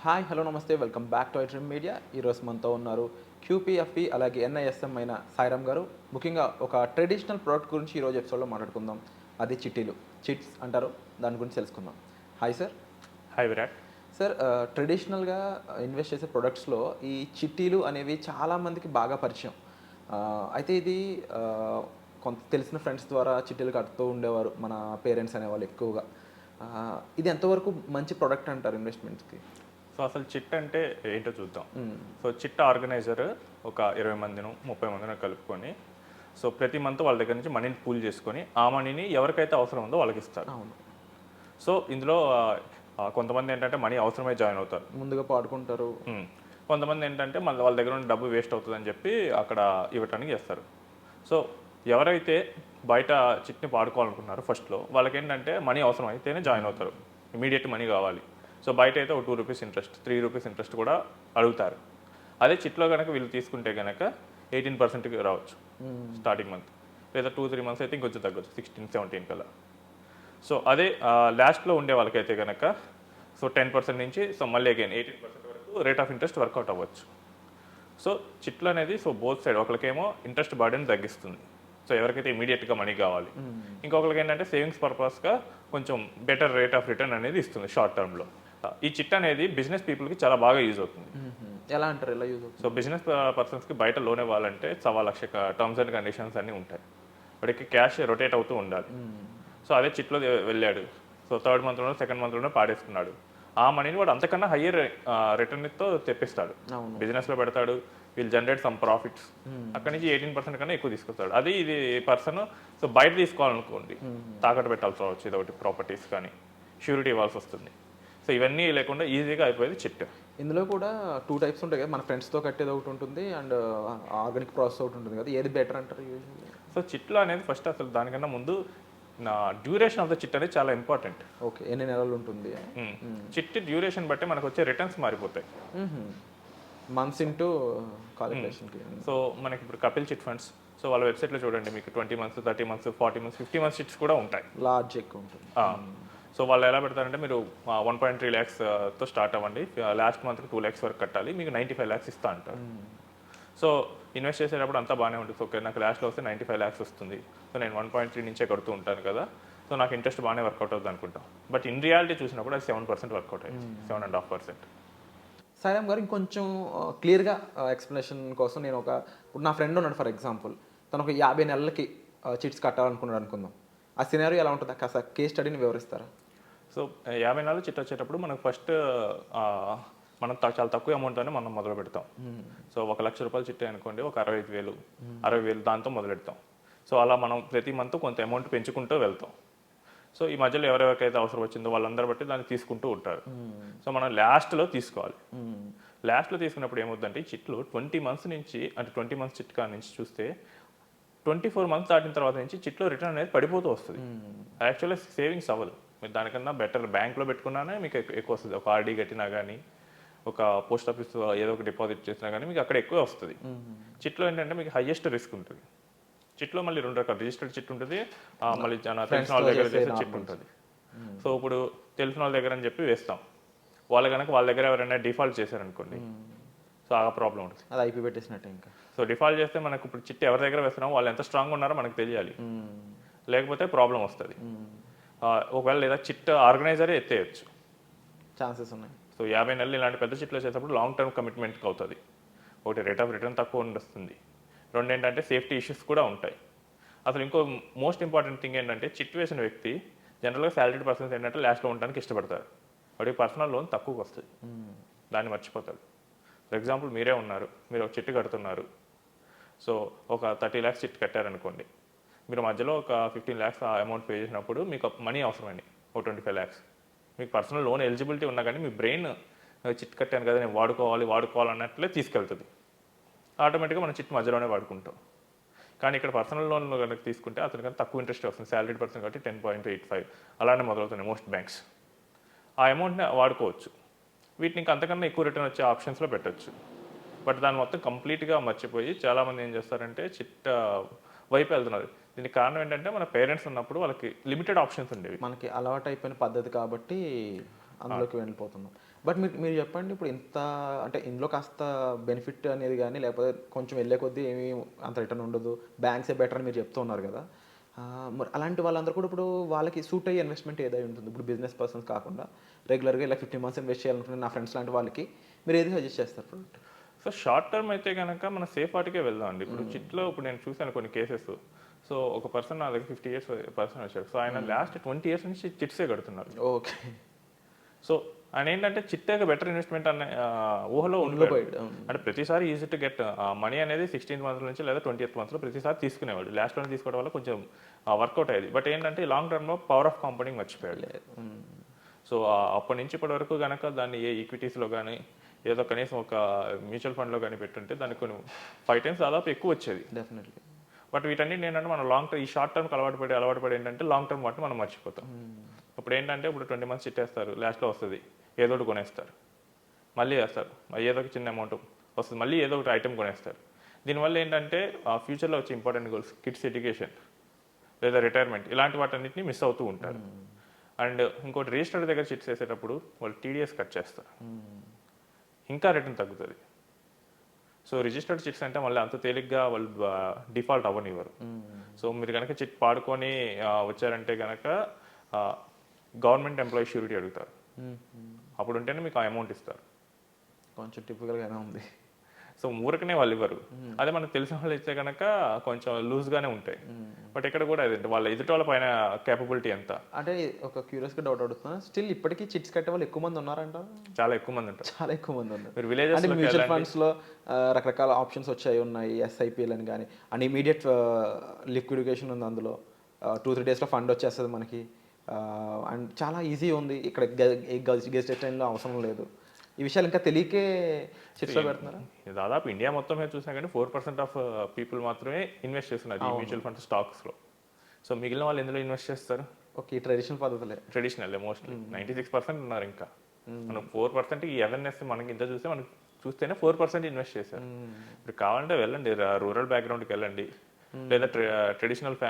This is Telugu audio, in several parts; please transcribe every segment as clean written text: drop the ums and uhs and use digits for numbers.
హాయ్ హలో నమస్తే welcome back to iDream media. ఈరోజు మనతో ఉన్నారు క్యూపీఎఫ్ఈ అలాగే ఎన్ఐఎస్ఎం అయిన సాయిరామ్ గారు. ముఖ్యంగా ఒక ట్రెడిషనల్ ప్రోడక్ట్ గురించి ఈరోజు ఎపిసోడ్లో మాట్లాడుకుందాం. అది చిట్టీలు, చిట్స్ అంటారు. దాని గురించి తెలుసుకుందాం. Hi sir. Hi Virat. Sir, ట్రెడిషనల్గా ఇన్వెస్ట్ చేసే ప్రొడక్ట్స్లో ఈ చిట్టీలు అనేవి చాలామందికి బాగా పరిచయం. అయితే ఇది కొంత తెలిసిన ఫ్రెండ్స్ ద్వారా చిట్టీలు కడుతూ ఉండేవారు మన పేరెంట్స్ అనేవాళ్ళు ఎక్కువగా. ఇది ఎంతవరకు మంచి ప్రోడక్ట్ అంటారు ఇన్వెస్ట్మెంట్స్కి? సో అసలు చిట్ అంటే ఏంటో చూద్దాం. సో చిట్ ఆర్గనైజర్ ఒక 20 మందిను 30 మందిని కలుపుకొని సో ప్రతి మంత్ వాళ్ళ దగ్గర నుంచి మనీని పూల్ చేసుకొని ఆ మనీని ఎవరికైతే అవసరం ఉందో వాళ్ళకి ఇస్తారు. అవును. సో ఇందులో కొంతమంది ఏంటంటే మనీ అవసరమై జాయిన్ అవుతారు, ముందుగా పాడుకుంటారు. కొంతమంది ఏంటంటే మళ్ళీ వాళ్ళ దగ్గర ఉన్న డబ్బు వేస్ట్ అవుతుందని చెప్పి అక్కడ ఇవ్వటానికి చేస్తారు. సో ఎవరైతే బయట చిట్ని పాడుకోవాలనుకున్నారో ఫస్ట్లో వాళ్ళకి ఏంటంటే మనీ అవసరం అయితేనే జాయిన్ అవుతారు, ఇమీడియట్ మనీ కావాలి. సో బయట అయితే ఒక 2 రూపీస్ ఇంట్రెస్ట్ 3 రూపీస్ ఇంట్రెస్ట్ కూడా అడుగుతారు. అదే చిట్లో కనుక వీళ్ళు తీసుకుంటే కనుక 18%కి రావచ్చు స్టార్టింగ్ మంత్, లేదా 2-3 మంత్స్ అయితే ఇంకొంచెం తగ్గొచ్చు 16-17 కల్లా. సో అదే లాస్ట్లో ఉండే వాళ్ళకైతే కనుక సో 10% నుంచి సో మళ్ళీ అగైన్ 18% వరకు రేట్ ఆఫ్ ఇంట్రెస్ట్ వర్కౌట్ అవ్వచ్చు. సో చిట్లు అనేది సో బోత్ సైడ్, ఒకరికేమో ఇంట్రెస్ట్ బర్డెన్ తగ్గిస్తుంది, సో ఎవరికైతే ఇమీడియట్గా మనీ కావాలి, ఇంకొకరికి ఏంటంటే సేవింగ్స్ పర్పస్గా కొంచెం బెటర్ రేట్ ఆఫ్ రిటర్న్ అనేది ఇస్తుంది షార్ట్ టర్మ్లో. ఈ చిట్ అనేది బిజినెస్ పీపుల్కి చాలా బాగా యూజ్ అవుతుంది. ఎలా అంటారు, ఎలా యూజ్ అవుతుంది? సో బిజినెస్ పర్సన్స్కి బయట లోన్ ఇవ్వాలంటే 1,00,000 టర్మ్స్ అండ్ కండిషన్స్ అన్నీ ఉంటాయి, వాడికి క్యాష్ రొటేట్ అవుతూ ఉండాలి. సో అదే చిట్లో వెళ్ళాడు, సో థర్డ్ మంత్లోనో సెకండ్ మంత్లోనో పాడేసుకున్నాడు, ఆ మనీని వాడు అంతకన్నా హయ్యర్ రిటర్న్తో తెప్పిస్తాడు, బిజినెస్లో పెడతాడు, వీళ్ళు జనరేట్ సమ్ ప్రాఫిట్స్, అక్కడి నుంచి 18% కన్నా ఎక్కువ తీసుకొస్తాడు. అది ఇది పర్సన్ సో బయట తీసుకోవాలనుకోండి తాకట్టు పెట్టాల్సి రావచ్చు, ఇది ఒకటి ప్రాపర్టీస్ కానీ ష్యూరిటీ ఇవ్వాల్సి వస్తుంది. సో ఇవన్నీ లేకుండా ఈజీగా అయిపోయేది చిట్. ఇందులో కూడా 2 టైప్స్ ఉంటాయి కదా, మన ఫ్రెండ్స్తో కట్టేది ఒకటి ఉంటుంది అండ్ ఆర్గానిక్ ప్రాసెస్ ఒకటి ఉంటుంది కదా, ఏది బెటర్ అంటారు యూజువల్లీ? సో చిట్లో అనేది ఫస్ట్ అసలు దానికన్నా ముందు నా డ్యూరేషన్ ఆఫ్ ద చిట్ అనేది చాలా ఇంపార్టెంట్. ఓకే, ఎన్ని నెలలు ఉంటుంది? చిట్ డ్యూరేషన్ బట్టి మనకు వచ్చే రిటర్న్స్ మారిపోతాయి, మంత్స్ ఇంటూ కాలిక్యులేషన్కి. సో మనకి ఇప్పుడు కపిల్ చిట్ ఫండ్స్, సో వాళ్ళ వెబ్సైట్లో చూడండి, మీకు 20 months 30 months 40 months 50 months chits కూడా ఉంటాయి, లార్జ్ ఎక్కువ ఉంటుంది. సో వాళ్ళు ఎలా పెడతారంటే మీరు 1.3 lakhsతో స్టార్ట్ అవ్వండి, లాస్ట్ మంత్కి 2 lakhs వరకు కట్టాలి, మీకు 95 lakhs ఇస్తా అంటారు. సో ఇన్వెస్ట్ చేసేటప్పుడు అంతా బాగానే ఉంటుంది, ఓకే నాకు లాస్ట్లో వస్తే 95 lakhs వస్తుంది, సో నేను 1.3 నుంచే కడుతూ ఉంటాను కదా, సో నాకు ఇంట్రెస్ట్ బాగానే వర్కౌట్ అవుతుంది అనుకుంటాం. బట్ ఇన్ రియాలిటీ చూసినప్పుడు అది 7% వర్కౌట్ అయ్యింది, 7.5%. సాయిరామ్ గారు, ఇంకొంచెం క్లియర్గా ఎక్స్ప్లెనేషన్ కోసం నేను ఇప్పుడు నా ఫ్రెండ్ ఉన్నాడు ఫర్ ఎగ్జాంపుల్, తను ఒక 50 నెలలకి చిట్స్ కట్టాలనుకున్నాడు అనుకుందాం. ఆ సినారియో ఎలా ఉంటుంది, కాస్త కేస్ స్టడీని వివరిస్తారా? సో 50 నెలలు చిట్ వచ్చేటప్పుడు మనకు ఫస్ట్ మనం చాలా తక్కువ అమౌంట్తోనే మనం మొదలు పెడతాం. సో 1 లక్ష రూపాయలు చిట్ అనుకోండి, ఒక 65,000 60,000 దాంతో మొదలెడతాం. సో అలా మనం ప్రతి మంత్ కొంత అమౌంట్ పెంచుకుంటూ వెళ్తాం. సో ఈ మధ్యలో ఎవరెవరికైతే అవసరం వచ్చిందో వాళ్ళందరూ బట్టి దాన్ని తీసుకుంటూ ఉంటారు. సో మనం లాస్ట్లో తీసుకోవాలి. లాస్ట్లో తీసుకున్నప్పుడు ఏమవుతుందంటే చిట్లు 20 మంత్స్ నుంచి, అంటే 20 మంత్స్ చిట్ కాడ నుంచి చూస్తే 24 మంత్స్ దాటిన తర్వాత నుంచి చిట్లో రిటర్న్ అనేది పడిపోతూ వస్తుంది. యాక్చువల్గా సేవింగ్స్ అవ్వదు, మీరు దానికన్నా బెటర్ బ్యాంక్లో పెట్టుకున్నానే మీకు ఎక్కువ వస్తుంది. ఒక ఆర్డీ కట్టినా కానీ, ఒక పోస్ట్ ఆఫీస్ ఏదో ఒక డిపాజిట్ చేసినా కానీ మీకు అక్కడ ఎక్కువ వస్తుంది. చిట్లో ఏంటంటే మీకు హైయెస్ట్ రిస్క్ ఉంటుంది. చిట్లో మళ్ళీ 2 రకాల రిజిస్టర్డ్ చిట్ ఉంటుంది, మళ్ళీ తెలిసిన వాళ్ళ దగ్గర చేసే చిట్ ఉంటుంది. సో ఇప్పుడు తెలిసిన వాళ్ళ దగ్గర అని చెప్పి వేస్తాం, వాళ్ళు కనుక వాళ్ళ దగ్గర ఎవరైనా డిఫాల్ట్ చేశారనుకోండి, సో ఆ ప్రాబ్లం ఉంటుంది, అది అయిపోయి పెట్టేసినట్టే ఇంకా. సో డిఫాల్ట్ చేస్తే మనకు ఇప్పుడు చిట్ ఎవరి దగ్గర వేస్తున్నామో వాళ్ళు ఎంత స్ట్రాంగ్ ఉన్నారో మనకు తెలియాలి, లేకపోతే ప్రాబ్లం వస్తుంది. ఒకవేళ లేదా చిట్ ఆర్గనైజరే ఎత్తేయచ్చు, ఛాన్సెస్ ఉన్నాయి. సో 50 నెలలు ఇలాంటి పెద్ద చిట్లు వచ్చేటప్పుడు లాంగ్ టర్మ్ కమిట్మెంట్కి అవుతుంది. ఒకటి రేట్ ఆఫ్ రిటర్న్ తక్కువ వస్తుంది, రెండు ఏంటంటే సేఫ్టీ ఇష్యూస్ కూడా ఉంటాయి. అసలు ఇంకో మోస్ట్ ఇంపార్టెంట్ థింగ్ ఏంటంటే చిట్ వేసిన వ్యక్తి జనరల్గా శాలరీడ్ పర్సన్స్ ఏంటంటే లాస్ట్లో ఉండడానికి ఇష్టపడతారు, వాడికి పర్సనల్ లోన్ తక్కువకి వస్తుంది, దాన్ని మర్చిపోతాడు. ఫర్ ఎగ్జాంపుల్ మీరే ఉన్నారు, మీరు ఒక చిట్టు కడుతున్నారు, సో ఒక 30 lakhs చిట్ కట్టారనుకోండి, మీరు మధ్యలో ఒక 15 lakhs అమౌంట్ పే చేసినప్పుడు మీకు మనీ అవసరమండి ఒక 25 lakhs, మీకు పర్సనల్ లోన్ ఎలిజిబిలిటీ ఉన్నా కానీ మీ బ్రెయిన్ చిట్ కట్టాను కదా నేను వాడుకోవాలన్నట్లే తీసుకెళ్తుంది, ఆటోమేటిక్గా మనం చిట్ మధ్యలోనే వాడుకుంటాం. కానీ ఇక్కడ పర్సనల్ లోన్ కనుక తీసుకుంటే అతనికన్నా తక్కువ ఇంట్రెస్ట్ వస్తుంది, శాలరీడ్ పర్సన్ కాబట్టి 10.85 అలానే మొదలవుతున్నాయి మోస్ట్ బ్యాంక్స్. ఆ అమౌంట్ని వాడుకోవచ్చు, వీటిని ఇంకా అంతకన్నా ఎక్కువ రిటర్న్ వచ్చే ఆప్షన్స్లో పెట్టచ్చు. బట్ దాన్ని మొత్తం కంప్లీట్గా మర్చిపోయి చాలామంది ఏం చేస్తారంటే చిట్ వైపు వెళ్తున్నారు. దీనికి కారణం ఏంటంటే మన పేరెంట్స్ ఉన్నప్పుడు వాళ్ళకి లిమిటెడ్ ఆప్షన్స్ ఉండేవి, మనకి అలవాటు అయిపోయిన పద్ధతి కాబట్టి అందులోకి వెళ్ళిపోతున్నాం. బట్ మీరు మీరు చెప్పండి, ఇప్పుడు ఇంత అంటే ఇందులో కాస్త బెనిఫిట్ అనేది కానీ లేకపోతే కొంచెం వెళ్ళే కొద్దీ ఏమీ అంత రిటర్న్ ఉండదు, బ్యాంక్సే బెటర్ అని మీరు చెప్తూ ఉన్నారు కదా. మరి అలాంటి వాళ్ళందరూ కూడా ఇప్పుడు వాళ్ళకి సూట్ అయ్యే ఇన్వెస్ట్మెంట్ ఏదై ఉంటుంది? ఇప్పుడు బిజినెస్ పర్సన్స్ కాకుండా రెగ్యులర్గా ఇలా 15 మంత్స్ ఇన్వెస్ట్ చేయాలనుకుంటే నా ఫ్రెండ్స్ లాంటి వాళ్ళకి మీరు ఏది సజెస్ట్ చేస్తారు ప్రోడక్ట్? సో షార్ట్ టర్మ్ అయితే కనుక మన సేఫ్ వాటికే వెళ్దాం అండి. ఇప్పుడు చిట్లో ఇప్పుడు నేను చూశాను కొన్ని కేసెస్. సో ఒక పర్సన్ నా దగ్గర 50 ఇయర్స్ పర్సన్ వచ్చాడు. సో ఆయన లాస్ట్ 20 ఇయర్స్ నుంచి చిట్సే కడుతున్నారు. ఓకే. సో ఆయన ఏంటంటే చిట్టాగా బెటర్ ఇన్వెస్ట్మెంట్ అనే ఊహలో ఉండిపోయాడు. అంటే ప్రతిసారి ఈజీ టు గెట్ మనీ అనేది 16th మంత్ నుంచి లేదా 20th మంత్లో ప్రతిసారి తీసుకునేవాడు. లాస్ట్లో తీసుకోవడం వల్ల కొంచెం వర్కౌట్ అయ్యేది. బట్ ఏంటంటే లాంగ్ టర్మ్లో పవర్ ఆఫ్ కాంపౌండింగ్ మర్చిపోయాడు. సో అప్పటి నుంచి ఇప్పటి వరకు కనుక దాన్ని ఏ ఈక్విటీస్లో కానీ ఏదో కనీసం ఒక మ్యూచువల్ ఫండ్లో కానీ పెట్టుంటే దానికి కొన్ని 5 times దాదాపు ఎక్కువ వచ్చేది. డెఫినెట్లీ. బట్ వీటన్నిటి ఏంటంటే మనం లాంగ్ టర్మ్ ఈ షార్ట్ టర్మ్కి అలవాటు పడి ఏంటంటే లాంగ్ టర్మ్ వాటిని మనం మర్చిపోతాం. ఇప్పుడు ఏంటంటే ఇప్పుడు 20 months చిట్టేస్తారు, లాస్ట్లో వస్తుంది ఏదో ఒకటి కొనేస్తారు, మళ్ళీ వేస్తారు, ఏదో ఒక చిన్న అమౌంట్ వస్తుంది, మళ్ళీ ఏదో ఒకటి ఐటమ్ కొనేస్తారు. దీనివల్ల ఏంటంటే ఫ్యూచర్లో వచ్చే ఇంపార్టెంట్ గోల్స్ కిడ్స్ ఎడ్యుకేషన్ లేదా రిటైర్మెంట్ ఇలాంటి వాటన్నిటిని మిస్ అవుతూ ఉంటారు. అండ్ ఇంకోటి రిజిస్టర్డ్ దగ్గర చిట్స్ వేసేటప్పుడు వాళ్ళు టీడీఎస్ కట్ చేస్తారు, ఇంకా రిటర్న్ తగ్గుతుంది. సో రిజిస్టర్డ్ చిట్స్ అంటే మళ్ళీ అంత తేలిగ్గా వాళ్ళు డిఫాల్ట్ అవ్వనివ్వరు. సో మీరు కనుక చిట్ పాడుకొని వచ్చారంటే కనుక గవర్నమెంట్ ఎంప్లాయీ షూరిటీ అడుగుతారు. అప్పుడు ఉంటేనే మీకు ఆ అమౌంట్ ఇస్తారు. కొంచెం టిపికల్గానే ఉంది. సో ఊరకనే వాళ్ళు ఇవ్వరు. అదే మనకు తెలిసిన వాళ్ళు ఇస్తే కనుక కొంచెం లూజ్గానే ఉంటాయి. బట్ ఇక్కడ కూడా అదే వాళ్ళ ఎదుటి వాళ్ళ పైన కేపబిలిటీ ఎంత. అంటే ఒక క్యూరియస్గా డౌట్ అడుగుతున్నా, స్టిల్ ఇప్పటికీ చిట్స్ కట్టే వాళ్ళు ఎక్కువ మంది ఉన్నారంట? చాలా ఎక్కువ మంది ఉంటారు. చాలా ఎక్కువ మంది ఉన్నారు. మీరు విలేజెస్ అంటే మ్యూచువల్ ఫండ్స్లో రకరకాల ఆప్షన్స్ వచ్చాయి ఉన్నాయి, ఎస్ఐపిఎల్ అని కానీ, అండ్ ఇమీడియట్ లిక్విడిఫికేషన్ ఉంది అందులో. 2-3 daysలో ఫండ్ వచ్చేస్తుంది మనకి. అండ్ చాలా ఈజీ ఉంది, ఇక్కడ గెస్ట్ టైంలో అవసరం లేదు. ఈ విషయాలు ఇంకా తెలియకే చిట్స్లో పెడుతున్నారా? దాదాపు ఇండియా మొత్తం మీద చూసినా కానీ 4% ఆఫ్ పీపుల్ మాత్రమే ఇన్వెస్ట్ చేస్తున్నారు ఈ మ్యూచువల్ ఫండ్ స్టాక్స్లో. సో మిగిలిన వాళ్ళు ఎందులో ఇన్వెస్ట్ చేస్తారు? ఓకే, ట్రెడిషనల్ పద్ధతులే. ట్రెడిషనల్ మోస్ట్లీ 96% ఉన్నారు. ఇంకా మనం 4% ఈ అవేర్నెస్ మనకి ఇంత చూస్తే మనకి చూస్తేనే 4% ఇన్వెస్ట్ చేశారు. ఇప్పుడు కావాలంటే వెళ్ళండి, రూరల్ బ్యాక్గ్రౌండ్కి వెళ్ళండి, లేదా ట్రెడిషనల్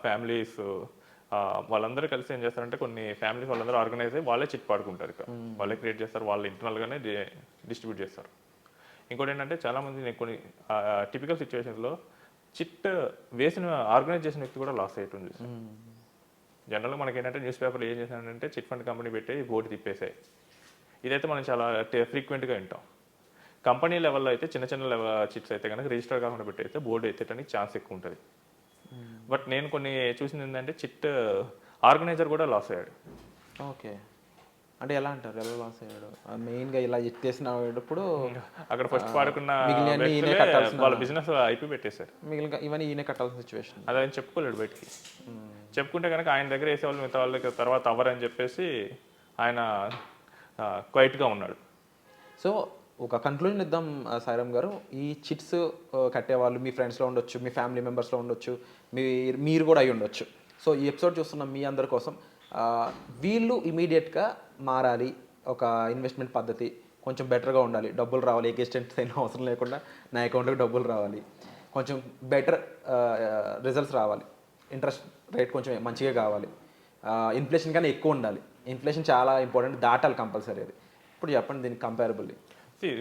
ఫ్యామిలీస్ వాళ్ళందరూ కలిసి ఏం చేస్తారంటే కొన్ని ఫ్యామిలీస్ వాళ్ళందరూ ఆర్గనైజ్ అయ్యి వాళ్ళే చిట్ పాడుకుంటారు. ఇక వాళ్ళే క్రియేట్ చేస్తారు, వాళ్ళు ఇంటర్నల్గానే డిస్ట్రిబ్యూట్ చేస్తారు. ఇంకోటి ఏంటంటే చాలామంది నేను కొన్ని టిపికల్ సిచ్యువేషన్స్లో చిట్ వేసిన ఆర్గనైజ్ చేసిన వ్యక్తి కూడా లాస్ అయ్యేటుంది. జనరల్గా మనకి ఏంటంటే న్యూస్ పేపర్లు ఏం చేశానంటే చిట్ ఫండ్ కంపెనీ పెట్టి బోర్డు తిప్పేసాయి. ఇదైతే మనం చాలా ఫ్రీక్వెంట్గా వింటాం. కంపెనీ లెవెల్లో అయితే చిన్న చిన్న చిట్స్ అయితే కనుక రిజిస్టర్ కాకుండా పెట్టయితే బోర్డు ఎత్తడానికి ఛాన్స్ ఎక్కువ ఉంటుంది. బట్ నేను కొన్ని చూసింది ఏంటంటే చిట్ ఆర్గనైజర్ కూడా లాస్ అయ్యాడు. ఓకే, అంటే ఎలా అంటారు, ఎలా లాస్ అయ్యాడు? మెయిన్గా ఇలా ఎత్తేసినప్పుడు అక్కడ ఫస్ట్ పాడుకున్న వాళ్ళ బిజినెస్ ఐపీ పెట్టేశారు. మిగిలిన ఇవన్నీ ఈయన కట్టాల్సిన సిచ్యువేషన్. అది ఆయన చెప్పుకోలేడు బయటికి. చెప్పుకుంటే కనుక ఆయన దగ్గర వేసేవాళ్ళు మిగతా వాళ్ళకి తర్వాత అవ్వరని చెప్పేసి ఆయన క్వైట్గా ఉన్నాడు. సో ఒక కన్క్లూజన్ ఇద్దాం సాయిరామ్ గారు. ఈ చిట్స్ కట్టేవాళ్ళు మీ ఫ్రెండ్స్లో ఉండొచ్చు, మీ ఫ్యామిలీ మెంబర్స్లో ఉండొచ్చు, మీరు కూడా అయి ఉండొచ్చు. సో ఈ ఎపిసోడ్ చూస్తున్న మీ అందరి కోసం వీళ్ళు ఇమీడియట్గా మారాలి, ఒక ఇన్వెస్ట్మెంట్ పద్ధతి కొంచెం బెటర్గా ఉండాలి, డబ్బులు రావాలి, ఎగ్జిస్టెంట్ అయిన అవసరం లేకుండా నా అకౌంట్లోకి డబ్బులు రావాలి, కొంచెం బెటర్ రిజల్ట్స్ రావాలి, ఇంట్రెస్ట్ రేట్ కొంచెం మంచిగా కావాలి, ఇన్ఫ్లేషన్ కన్నా ఎక్కువ ఉండాలి. ఇన్ఫ్లేషన్ చాలా ఇంపార్టెంట్, దాటాలి కంపల్సరీ. అది ఇప్పుడు చెప్పండి దీనికి కంపారబుల్లీ.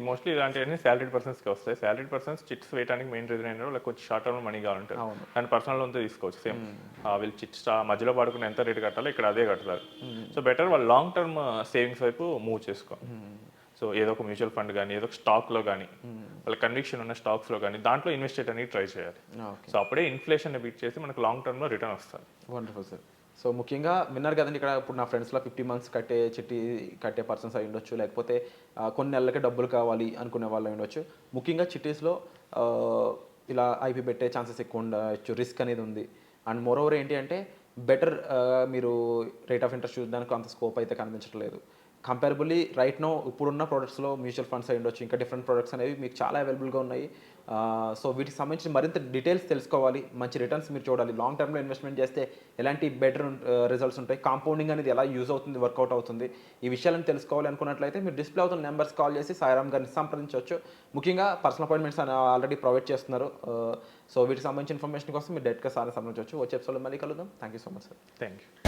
మోస్ట్లీ ఇలాంటివన్నీ సాలరీడ్ పర్సన్స్కి వస్తాయి. సాలరీడ్ పర్సన్స్ చిట్స్ వేయడానికి మెయిన్ రీజన్ ఏంటో వాళ్ళకి కొంచెం షార్ట్ టర్మ్ మనీ కావాలంటారు. అండ్ పర్సనల్ లోన్తో తీసుకోవచ్చు. సేమ్ వీళ్ళు చిట్స్ మధ్యలో పాడుకుని ఎంత రేట్ కట్టాలో ఇక్కడ అదే కడతారు. సో బెటర్ వాళ్ళు లాంగ్ టర్మ్ సేవింగ్స్ వైపు మూవ్ చేసుకో. సో ఏదో ఒక మ్యూచువల్ ఫండ్ కానీ ఏదో ఒక స్టాక్లో కానీ వాళ్ళ కన్విక్షన్ ఉన్న స్టాక్స్లో కానీ దాంట్లో ఇన్వెస్ట్ చేయడానికి ట్రై చేయాలి. సో అప్పుడే ఇన్ఫ్లేషన్ బీట్ చేసి మనకు లాంగ్ టర్మ్లో రిటర్న్ వస్తుంది. Wonderful sir. సో ముఖ్యంగా విన్నారు కదండి, ఇక్కడ ఇప్పుడు నా ఫ్రెండ్స్లో 50 months చిట్టి కట్టే పర్సన్స్ అయి ఉండొచ్చు, లేకపోతే కొన్ని నెలలకే డబ్బులు కావాలి అనుకునే వాళ్ళు అయి ఉండొచ్చు. ముఖ్యంగా చిట్టీస్లో ఇలా ఐపీ పెట్టే ఛాన్సెస్ ఎక్కువ ఉండొచ్చు, రిస్క్ అనేది ఉంది. అండ్ మోరోవర్ ఏంటి అంటే బెటర్ మీరు రేట్ ఆఫ్ ఇంట్రెస్ట్ చూడడానికి అంత స్కోప్ అయితే కనిపించట్లేదు. కంపారబుల్లీ రైట్ నో ఇప్పుడున్న ప్రోడక్ట్స్లో మ్యూచువల్ ఫండ్స్ అయి ఉండొచ్చు, ఇంకా డిఫరెంట్ ప్రోడక్ట్స్ అనేవి మీకు చాలా అవైలబుల్గా ఉన్నాయి. సో వీటికి సంబంధించి మరింత డీటెయిల్స్ తెలుసుకోవాలి, మంచి రిటర్న్స్ మీరు చూడాలి, లాంగ్ టర్మ్లో ఇన్వెస్ట్మెంట్ చేస్తే ఎలాంటి బెటర్ రిజల్ట్స్ ఉంటాయి, కాంపౌండింగ్ అనేది ఎలా యూజ్ అవుతుంది, వర్కౌట్ అవుతుంది, ఈ విషయాలను తెలుసుకోవాలి అనుకున్నట్లయితే మీరు డిస్ప్లే అవుతున్న నెంబర్స్ కాల్ చేసి సాయిరామ్ గారిని సంప్రదించవచ్చు. ముఖ్యంగా పర్సనల్ అపాయింట్మెంట్స్ ఆల్రెడీ ప్రొవైడ్ చేస్తున్నారు. సో వీటికి సంబంధించిన ఇన్ఫర్మేషన్ కోసం మీరు డైరెక్ట్గా సార్ని సంప్రదించవచ్చు. వచ్చే ఎపిసోడ్లో మళ్ళీ కలుద్దాం. Thank you so much sir. Thank you.